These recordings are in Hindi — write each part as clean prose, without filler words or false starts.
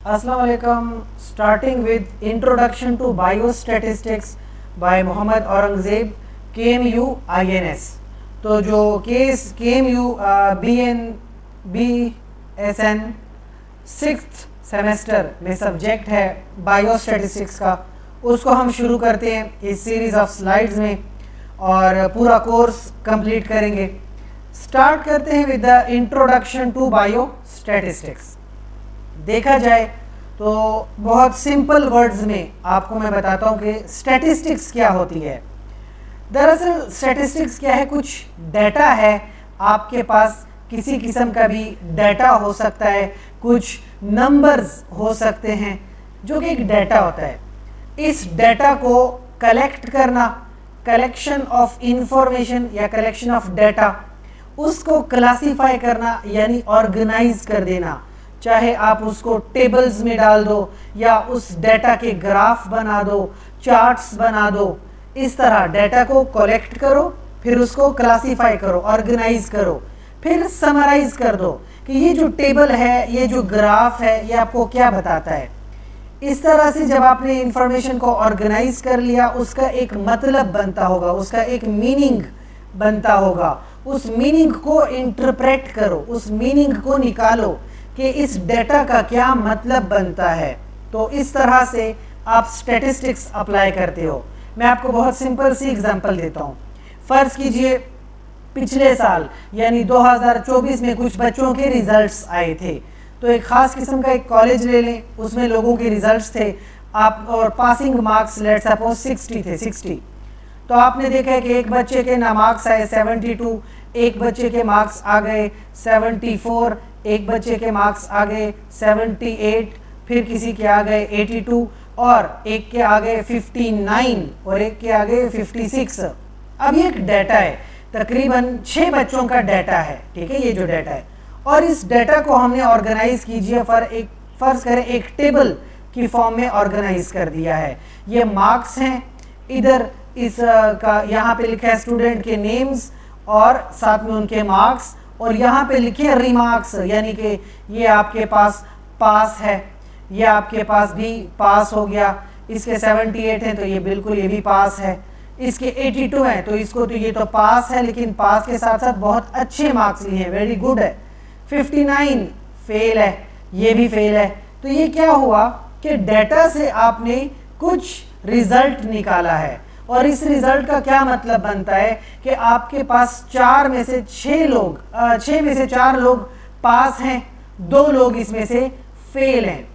Assalamu alaikum. Starting with Introduction to Biostatistics by Mohammad Aurangzeb KMU INS। तो जो case KMU BSN 6th semester में सब्जेक्ट है बायोस्टैटिस्टिक्स का, उसको हम शुरू करते हैं इस सीरीज़ ऑफ स्लाइड्स में और पूरा कोर्स कंप्लीट करेंगे। स्टार्ट करते हैं with the introduction to biostatistics. देखा जाए तो बहुत सिंपल वर्ड्स में आपको मैं बताता हूँ कि स्टैटिस्टिक्स क्या होती है। दरअसल स्टैटिस्टिक्स क्या है, कुछ डाटा है आपके पास, किसी किस्म का भी डाटा हो सकता है, कुछ नंबर्स हो सकते हैं जो कि एक डाटा होता है। इस डाटा को कलेक्ट करना, कलेक्शन ऑफ इंफॉर्मेशन या कलेक्शन ऑफ डाटा, उसको क्लासीफाई करना यानी ऑर्गेनाइज कर देना, चाहे आप उसको टेबल्स में डाल दो या उस डाटा के ग्राफ बना दो, चार्ट्स बना दो। इस तरह डाटा को कलेक्ट करो, फिर उसको क्लासीफाई करो, ऑर्गेनाइज करो, फिर समराइज कर दो कि ये जो टेबल है, ये जो ग्राफ है, ये आपको क्या बताता है। इस तरह से जब आपने इंफॉर्मेशन को ऑर्गेनाइज कर लिया, उसका एक मतलब बनता होगा, उसका एक मीनिंग बनता होगा। उस मीनिंग को इंटरप्रेट करो, उस मीनिंग को निकालो कि इस डेटा का क्या मतलब बनता है। तो इस तरह से आप स्टैटिस्टिक्स अप्लाई करते हो। मैं आपको बहुत सिंपल सी एग्जांपल देता हूँ। फ़र्ज़ कीजिए पिछले साल यानी 2024 में कुछ बच्चों के रिजल्ट्स आए थे। तो एक ख़ास किस्म का एक कॉलेज ले लें, उसमें लोगों के रिजल्ट्स थे आप, और पासिंग मार्क्स लेट्स सपोज 60 थे, 60। तो आपने देखा है कि एक बच्चे के ना मार्क्स आए 72, एक बच्चे के मार्क्स आ गए 74, एक बच्चे के मार्क्स आ गए 78, फिर किसी के आ गए 82 और एक के आ गए 59 और एक के आ गए 56। अब ये एक डाटा है, तकरीबन 6 बच्चों का डाटा है, ठीक है, ये जो डाटा है। और इस डाटा को हमने ऑर्गेनाइज कीजिए फ़र्ज़ करें एक टेबल की फॉर्म में ऑर्गेनाइज कर दिया है। ये मार्क्स हैं, इधर इस का यहाँ पे लिखा है स्टूडेंट के नेम्स और साथ में उनके मार्क्स, और यहाँ पे लिखे रिमार्क्स, यानी कि ये आपके पास पास है, ये आपके पास भी पास हो गया, इसके 78 हैं तो ये बिल्कुल ये भी पास है, इसके 82 हैं तो इसको तो ये तो पास है, लेकिन पास के साथ साथ बहुत अच्छे मार्क्स लिए हैं, वेरी गुड है। 59 फेल है, ये भी फेल है। तो ये क्या हुआ कि डाटा से आपने कुछ रिजल्ट निकाला है, और इस रिजल्ट का क्या मतलब बनता है कि आपके पास 4 में से 6 में से 4 लोग पास हैं, 2 लोग इसमें से फेल हैं।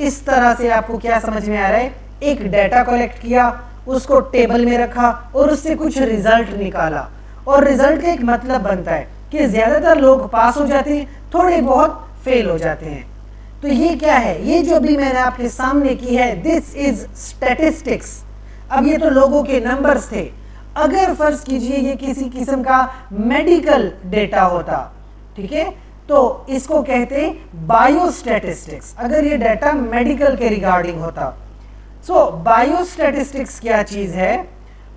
इस तरह से आपको क्या समझ में आ रहा है, एक डाटा कलेक्ट किया, उसको टेबल में रखा और उससे कुछ रिजल्ट निकाला, और रिजल्ट का एक मतलब बनता है कि ज़्यादातर लोग पास हो जाते हैं, थोड़े बहुत फेल हो जाते हैं। तो ये क्या है, ये जो भी मैंने आपके सामने की है, दिस इज स्टैटिस्टिक्स। अब ये तो लोगों के नंबर्स थे। अगर फर्ज कीजिए ये किसी किस्म का मेडिकल डेटा होता, ठीक है, तो इसको कहते हैं बायोस्टैटिस्टिक्स, अगर ये डाटा मेडिकल के रिगार्डिंग होता। सो बायोस्टैटिस्टिक्स क्या चीज है?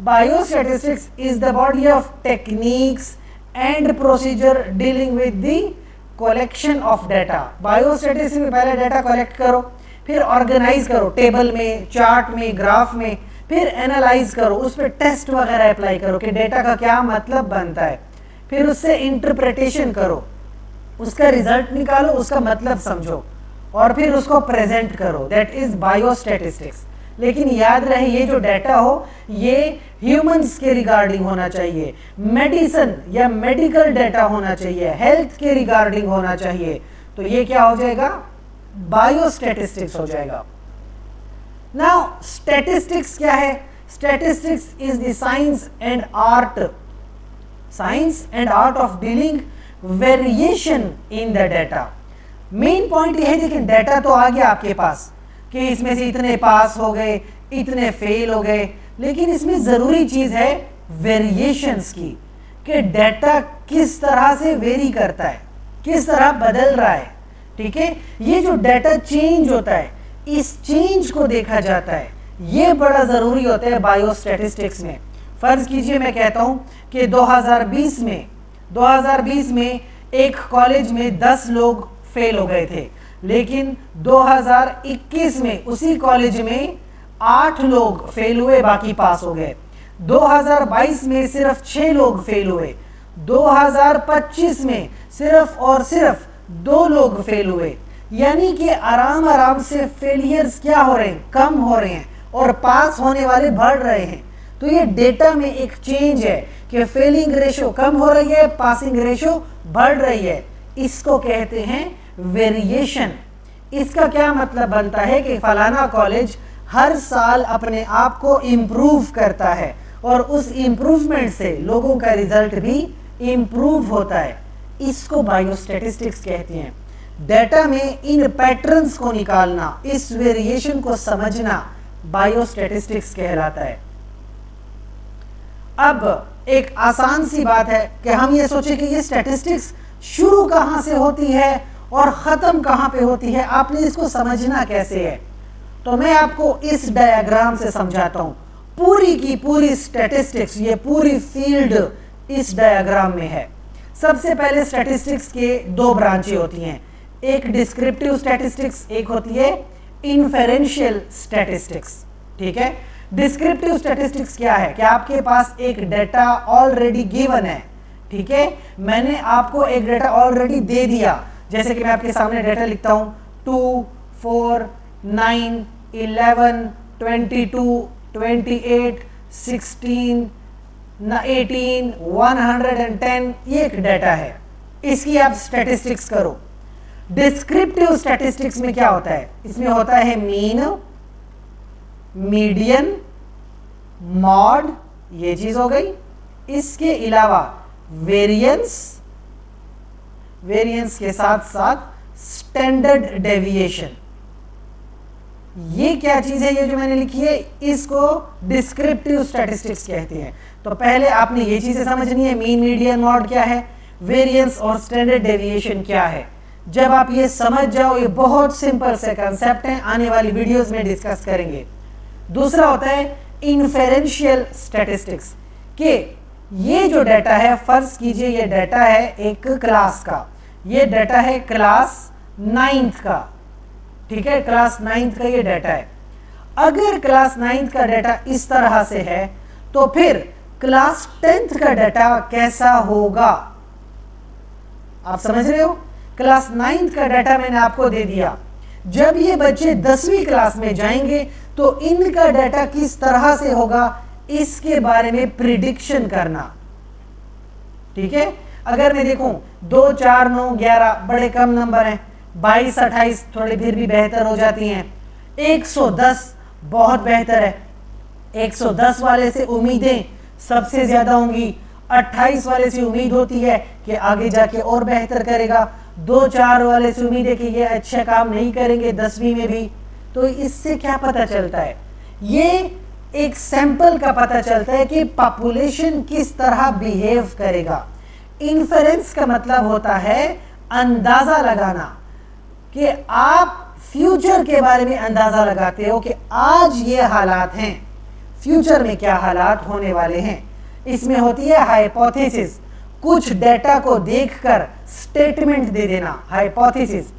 Biostatistics is the body of techniques and procedure dealing with the collection of data. Biostatistics में पहले डाटा कलेक्ट करो, फिर ऑर्गेनाइज करो टेबल में, चार्ट में, ग्राफ में, फिर एनालाइज करो, उस पर टेस्ट वगैरह अप्लाई करो कि डेटा का क्या मतलब बनता है, फिर उससे इंटरप्रिटेशन करो, उसका रिजल्ट निकालो, उसका मतलब समझो, और फिर उसको प्रेजेंट करो। That is biostatistics. लेकिन याद रहे ये जो डाटा हो ये ह्यूमंस के रिगार्डिंग होना चाहिए, मेडिसिन या मेडिकल डाटा होना चाहिए, हेल्थ के रिगार्डिंग होना चाहिए। तो ये क्या हो जाएगा? बायोस्टैटिस्टिक्स हो जाएगा। नाउ स्टैटिस्टिक्स क्या है? Statistics is the science and art of dealing variation in the data. Main point ये है, लेकिन डाटा तो आ गया आपके पास कि इसमें से इतने पास हो गए, इतने फेल हो गए, लेकिन इसमें जरूरी चीज है वेरिएशंस की, कि डाटा किस तरह से वेरी करता है, किस तरह बदल रहा है, ठीक है। ये जो डाटा चेंज होता है, इस चेंज को देखा जाता है, ये बड़ा जरूरी होता है बायोस्टैटिस्टिक्स में। फर्ज कीजिए मैं कहता हूं कि 2020 में एक कॉलेज में 10 लोग फेल हो गए थे, लेकिन 2021 में उसी कॉलेज में 8 लोग फेल हुए, बाकी पास हो गए। 2022 में सिर्फ 6 लोग फेल हुए। 2025 में सिर्फ और सिर्फ 2 लोग फेल हुए। यानी कि आराम आराम से फेलियर्स क्या हो रहे हैं, कम हो रहे हैं और पास होने वाले बढ़ रहे हैं। तो ये डेटा में एक चेंज है कि फेलिंग रेशो कम हो रही है, पासिंग रेशो बढ़ रही है। इसको कहते हैं वेरिएशन। इसका क्या मतलब बनता है कि फलाना कॉलेज हर साल अपने आप को इम्प्रूव करता है और उस इम्प्रूवमेंट से लोगों का रिजल्ट भी इम्प्रूव होता है। इसको बायोस्टैटिस्टिक्स कहते हैं। डेटा में इन पैटर्न्स को निकालना, इस वेरिएशन को समझना बायोस्टैटिस्टिक्स कहलाता है। अब एक आसान सी बात है कि हम ये सोचे कि ये स्टैटिस्टिक्स शुरू कहाँ से होती है और ख़त्म कहाँ पे होती है, आपने इसको समझना कैसे है। तो मैं आपको इस डायग्राम से समझाता हूँ। पूरी की पूरी स्टैटिस्टिक्स, ये पूरी फील्ड इस डायग्राम में है। सबसे पहले स्टैटिस्टिक्स के 2 ब्रांचें होती हैं, एक डिस्क्रिप्टिव स्टैटिस्टिक्स, एक होती है इन्फेरेंशियल स्टैटिस्टिक्स। ठीक है, डिस्क्रिप्टिव स्टैटिस्टिक्स क्या है कि आपके पास एक डेटा ऑलरेडी गिवन है। ठीक है, मैंने आपको एक डेटा ऑलरेडी दे दिया, जैसे कि मैं आपके सामने डेटा लिखता हूं 2, 4, 9, 11, 22, 28, 16, 18, 110, ये एक डेटा है। इसकी आप स्टैटिस्टिक्स करो। डिस्क्रिप्टिव स्टैटिस्टिक्स में क्या होता है, इसमें होता है मीन, मीडियन, मॉड, ये चीज हो गई। इसके अलावा वेरिएंस, वेरिएंस के साथ साथ स्टैंडर्ड डेविएशन। ये क्या चीज है, ये जो मैंने लिखी है, इसको डिस्क्रिप्टिव स्टैटिस्टिक्स कहते हैं। तो पहले आपने ये चीजें समझनी है, मीन, मीडियन, मॉड क्या है, वेरिएंस और स्टैंडर्ड डेविएशन क्या है। जब आप ये समझ जाओ, ये बहुत सिंपल से कंसेप्ट हैं, आने वाली वीडियोस में डिस्कस करेंगे। दूसरा होता है इन्फेरेंशियल स्टैटिस्टिक्स कि ये जो डाटा है, फर्ज कीजिए ये डाटा है एक क्लास का, ये डाटा है क्लास 9th का। ठीक है, क्लास 9th का ये डाटा है। अगर क्लास 9th का डाटा इस तरह से है तो फिर क्लास 10th का डाटा कैसा होगा, आप समझ रहे हो। क्लास 9th का डाटा मैंने आपको दे दिया, जब ये बच्चे 10वीं क्लास में जाएंगे तो इनका डाटा किस तरह से होगा, इसके बारे में प्रिडिक्शन करना। ठीक है, अगर मैं देखूं 2, 4, 9, 11 बड़े कम नंबर हैं, 22, 28 थोड़ी फिर भी बेहतर हो जाती हैं, 110 बहुत बेहतर है। 110 वाले से उम्मीदें सबसे ज्यादा होंगी। 28 वाले से उम्मीद होती है कि आगे जाके और बेहतर करेगा। 2, 4 वाले से उम्मीद है कि ये अच्छा काम नहीं करेंगे 10वीं में भी। तो इससे क्या पता चलता है, ये एक सैंपल का पता चलता है कि पॉपुलेशन किस तरह बिहेव करेगा। इन्फेरेंस का मतलब होता है अंदाजा लगाना, कि आप फ्यूचर के बारे में अंदाजा लगाते हो कि आज ये हालात हैं, फ्यूचर में क्या हालात होने वाले हैं। इसमें होती है हाइपोथेसिस, कुछ डेटा को देखकर स्टेटमेंट दे देना, हाइपोथेसिस।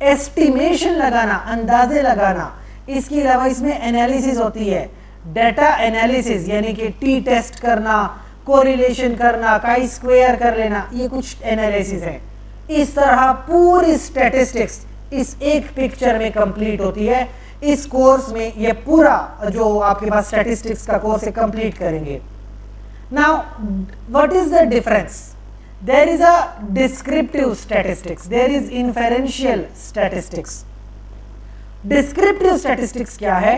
एस्टिमेशन लगाना, अंदाजे लगाना। इसके अलावा इसमें एनालिसिस होती है, डेटा एनालिसिस, यानी कि टी टेस्ट करना, कोरिलेशन करना, काई स्क्वायर कर लेना, ये कुछ एनालिसिस है। इस तरह पूरी स्टैटिस्टिक्स इस एक पिक्चर में कंप्लीट होती है। इस कोर्स में ये पूरा जो आपके पास स्टैटिस्टिक्स का कोर्स है कंप्लीट करेंगे। Now what is the difference? There is a descriptive statistics, there is inferential statistics. Descriptive statistics क्या है?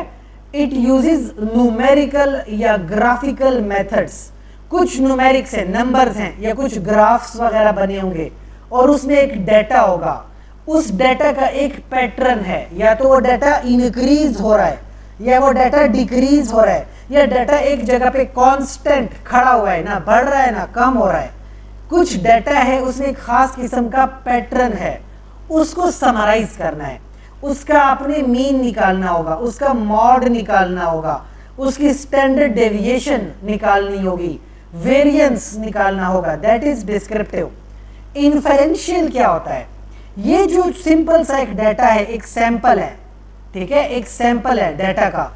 It uses numerical या graphical methods. कुछ numerics हैं, numbers हैं या कुछ graphs वगैरह बने होंगे और उसमें एक डेटा होगा। उस डेटा का एक पैटर्न है, या तो वो डेटा इंक्रीज हो रहा है या वो डाटा डिक्रीज हो रहा है, या डाटा एक जगह पे कांस्टेंट खड़ा हुआ है, ना बढ़ रहा है ना कम हो रहा है। कुछ डाटा है उसमें एक खास किस्म का पैटर्न है, उसको समराइज करना है, उसका आपने मीन निकालना होगा, उसका मॉड निकालना होगा, उसकी स्टैंडर्ड डेविएशन निकालनी होगी, वेरिएंस निकालना होगा। That is descriptive. इन्फेरेंशियल क्या होता है? ये जो सिंपल सा एक डाटा है, एक सैंपल है, ठीक है, एक सैंपल है डाटा का।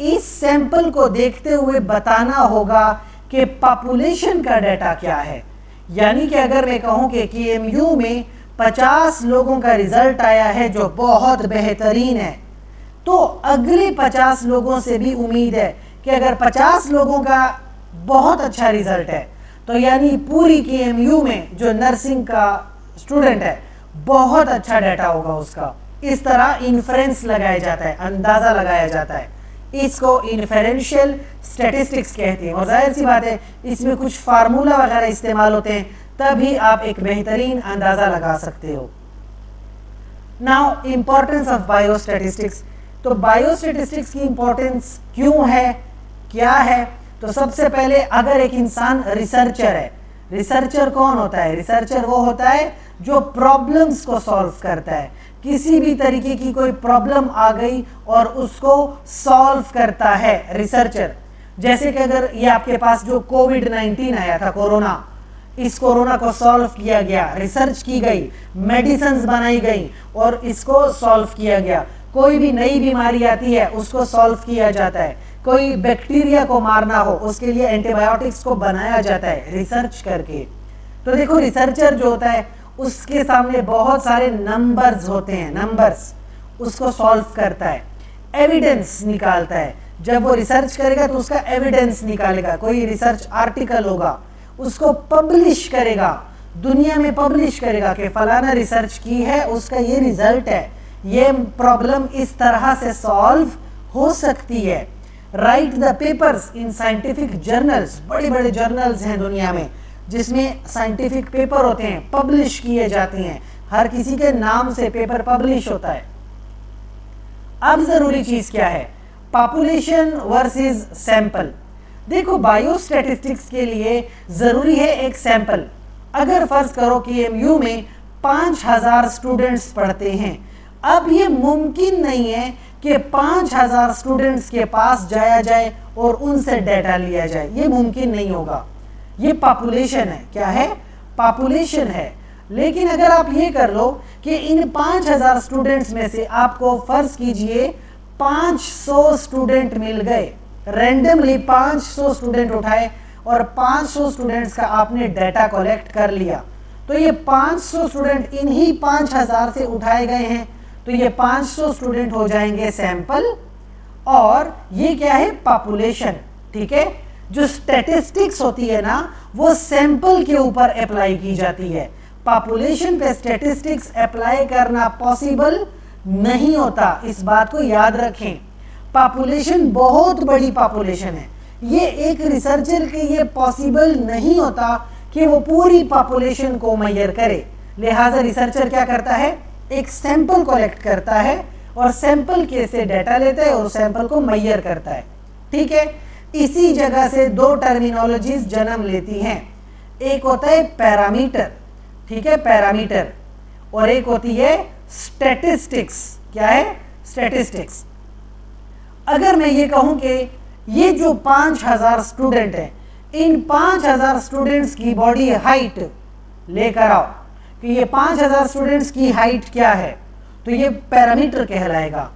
इस सैंपल को देखते हुए बताना होगा कि पॉपुलेशन का डाटा क्या है। यानी कि अगर मैं कहूं कि KMU में 50 लोगों का रिजल्ट आया है जो बहुत बेहतरीन है, तो अगले 50 लोगों से भी उम्मीद है कि अगर 50 लोगों का बहुत अच्छा रिजल्ट है, तो यानी पूरी KMU में जो नर्सिंग का स्टूडेंट है बहुत अच्छा डाटा होगा उसका। इस तरह इन्फरेंस लगाया जाता है, अंदाजा लगाया जाता है। इसको इन्फेरेंशियल स्टैटिस्टिक्स कहते हैं। और जाहिर सी बात है इसमें कुछ फार्मूला वगैरह इस्तेमाल होते हैं, तभी आप एक बेहतरीन अंदाजा लगा सकते हो। Now importance of biostatistics. तो बायोस्टैटिस्टिक्स की इंपॉर्टेंस क्यों है, क्या है? तो सबसे पहले अगर एक इंसान रिसर्चर है, रिसर्चर कौन होता है? रिसर्चर वो होता है जो प्रॉब्लम्स को सॉल्व करता है। किसी भी तरीके की कोई प्रॉब्लम आ गई और उसको सॉल्व करता है रिसर्चर। जैसे कि अगर ये आपके पास जो कोविड-19 आया था, कोरोना, इस कोरोना को सॉल्व किया गया, रिसर्च की गई, मेडिसिन्स बनाई गई और इसको सॉल्व किया गया। कोई भी नई बीमारी आती है उसको सॉल्व किया जाता है। कोई बैक्टीरिया को मारना हो उसके लिए एंटीबायोटिक्स को बनाया जाता है रिसर्च करके। तो देखो रिसर्चर जो होता है उसके सामने बहुत सारे नंबर्स होते हैं, नंबर्स, उसको सॉल्व करता है, एविडेंस निकालता है। जब वो रिसर्च करेगा तो उसका एविडेंस निकालेगा, कोई रिसर्च आर्टिकल होगा उसको पब्लिश करेगा, दुनिया में पब्लिश करेगा कि फलाना रिसर्च की है, उसका ये रिजल्ट है, ये प्रॉब्लम इस तरह से सॉल्व हो सकती है। Right the papers in scientific journals, बड़े बड़े जर्नल्स हैं दुनिया में जिसमें साइंटिफिक पेपर होते हैं, पब्लिश किए जाते हैं, हर किसी के नाम से पेपर पब्लिश होता है। अब जरूरी चीज क्या है? Population versus sample. देखो बायोस्टैटिस्टिक्स के लिए जरूरी है एक सैंपल। अगर फर्ज करो कि KMU में 5000 स्टूडेंट्स पढ़ते हैं, अब ये मुमकिन नहीं है कि 5000 स्टूडेंट्स के पास जाया जाए और उनसे डाटा लिया जाए, ये मुमकिन नहीं होगा। ये पॉपुलेशन है, क्या है? पॉपुलेशन है। लेकिन अगर आप ये कर लो कि इन 5000 स्टूडेंट्स में से आपको फर्ज कीजिए 500 स्टूडेंट मिल गए, रैंडमली 500 स्टूडेंट उठाए और 500 स्टूडेंट्स का आपने डाटा कलेक्ट कर लिया, तो ये 500 स्टूडेंट इन्हीं 5000 से उठाए गए हैं, तो ये 500 स्टूडेंट हो जाएंगे सैंपल। और ये क्या है? पॉपुलेशन, ठीक है। जो स्टैटिस्टिक्स होती है ना वो सैंपल के ऊपर अप्लाई की जाती है, पॉपुलेशन पे स्टैटिस्टिक्स अप्लाई करना पॉसिबल नहीं होता, इस बात को याद रखें। पॉपुलेशन बहुत बड़ी पॉपुलेशन है, ये एक रिसर्चर के लिए पॉसिबल नहीं होता कि वो पूरी पॉपुलेशन को मेजर करे। लिहाजा रिसर्चर क्या करता है? एक सैंपल कलेक्ट करता है और सैंपल के से डाटा लेता है और सैंपल को मेजर करता है, ठीक है। इसी जगह से दो टर्मिनोलॉजीज जन्म लेती हैं, एक होता है पैरामीटर, ठीक है, पैरामीटर, और एक होती है स्टैटिस्टिक्स। क्या है? स्टैटिस्टिक्स। अगर मैं ये कहूं कि ये जो 5000 स्टूडेंट हैं, इन 5000 स्टूडेंट्स की बॉडी हाइट लेकर आओ कि ये 5000 स्टूडेंट्स की हाइट क्या है, तो ये पैरामीटर कहलाएगा।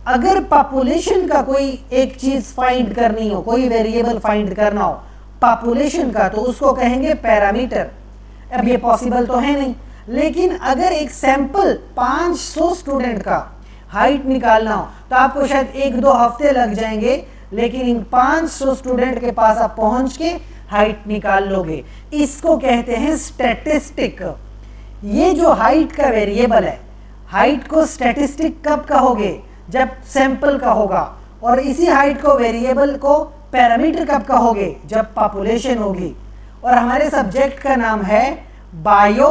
अगर पॉपुलेशन का कोई एक चीज फाइंड करनी हो, कोई वेरिएबल फाइंड करना हो पॉपुलेशन का, तो उसको कहेंगे पैरामीटर। अब ये पॉसिबल तो है नहीं, लेकिन अगर एक सैंपल 500 स्टूडेंट का हाइट निकालना हो तो आपको शायद 1-2 हफ्ते लग जाएंगे, लेकिन इन 500 स्टूडेंट के पास आप पहुंच के हाइट निकाल लोगे। इसको कहते हैं स्टैटिस्टिक। ये जो हाइट का वेरिएबल है, हाइट को स्टैटिस्टिक कब कहोगे? जब सैंपल का होगा। और इसी हाइट को वेरिएबल को पैरामीटर कब कहोगे? जब पॉपुलेशन होगी। और हमारे सब्जेक्ट का नाम है बायो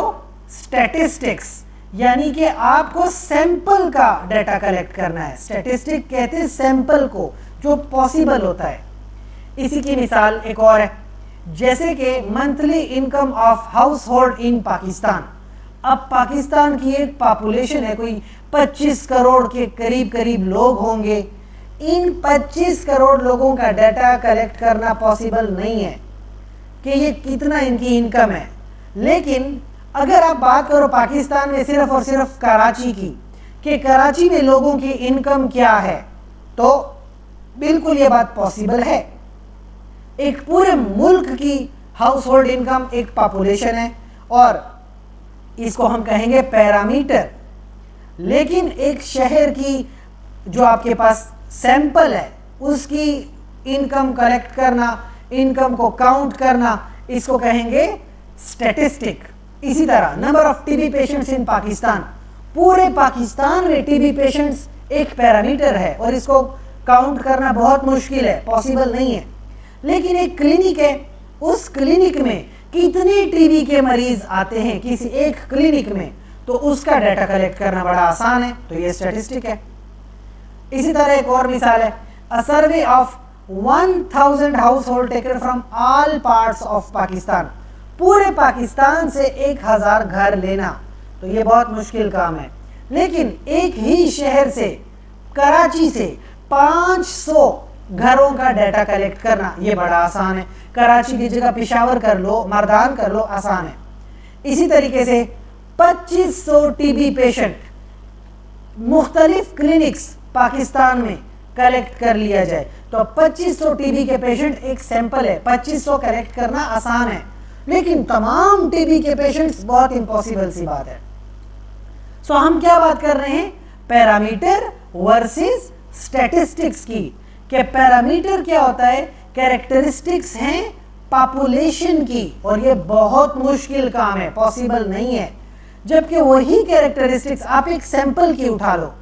स्टैटिस्टिक्स, यानी कि आपको सैंपल का डाटा कलेक्ट करना है। स्टैटिस्टिक कहते हैं सैंपल को, जो पॉसिबल होता है। इसी की मिसाल एक और है, जैसे कि monthly income of house hold in Pakistan. अब पाकिस्तान की एक पॉपुलेशन है, कोई 25 करोड़ के करीब लोग होंगे। इन 25 करोड़ लोगों का डाटा कलेक्ट करना पॉसिबल नहीं है कि ये कितना इनकी इनकम है, लेकिन अगर आप बात करो पाकिस्तान में सिर्फ और सिर्फ कराची की, कि कराची में लोगों की इनकम क्या है, तो बिल्कुल ये बात पॉसिबल है। एक पूरे मुल्क की हाउस होल्ड इनकम एक पॉपुलेशन है और इसको हम कहेंगे पैरामीटर। लेकिन एक शहर की जो आपके पास सैंपल है उसकी इनकम कलेक्ट करना, इनकम को काउंट करना, इसको कहेंगे स्टैटिस्टिक। इसी तरह नंबर ऑफ टीबी पेशेंट्स इन पाकिस्तान, पूरे पाकिस्तान में टीबी पेशेंट्स एक पैरामीटर है और इसको काउंट करना बहुत मुश्किल है, पॉसिबल नहीं है। लेकिन एक क्लिनिक है, उस क्लिनिक में कितने टीबी के मरीज आते हैं किसी एक क्लिनिक में, तो उसका डाटा कलेक्ट करना बड़ा आसान है, तो ये स्टैटिस्टिक है। इसी तरह एक और मिसाल है, a survey of 1000 household taken from all parts of Pakistan, पूरे पाकिस्तान से 1000 घर लेना, तो ये बहुत मुश्किल काम है। लेकिन एक ही शहर से, कराची से 500 घरों का डाटा कलेक्ट करना, ये बड़ा आसान है। कराची की जगह पेशावर कर लो, मर्दान कर लो, आसान है। इसी तरीके से 2500 टीबी पेशेंट मुख्तलिफ क्लिनिक्स पाकिस्तान में कलेक्ट कर लिया जाए, तो 2500 टीबी के पेशेंट एक सैंपल है, 2500 कलेक्ट करना आसान है। लेकिन तमाम टीबी के पेशेंट्स बहुत इम्पॉसिबल सी बात है। सो हम क्या बात कर रहे हैं, पैरामीटर वर्सेस स्टैटिस्टिक्स की। कि पैरामीटर क्या होता है, कैरेक्टरिस्टिक्स हैं पॉपुलेशन की, और ये बहुत मुश्किल काम है, पॉसिबल नहीं है। जबकि वही कैरेक्टरिस्टिक्स आप एक सैंपल की उठा लो,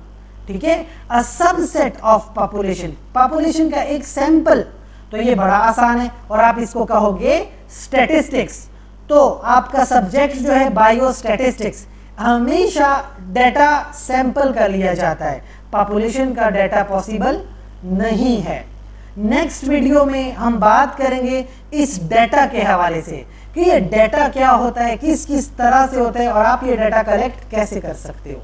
ठीक है, a subset of population, population का एक सैंपल, तो ये बड़ा आसान है और आप इसको कहोगे स्टैटिस्टिक्स। तो आपका सब्जेक्ट जो है बायोस्टैटिस्टिक्स, हमेशा डाटा सैंपल का लिया जाता है, पॉपुलेशन का डाटा पॉसिबल नहीं है। नेक्स्ट वीडियो में हम बात करेंगे इस डाटा के हवाले से कि ये डाटा क्या होता है, किस किस तरह से होता है और आप ये डाटा कलेक्ट कैसे कर सकते हो।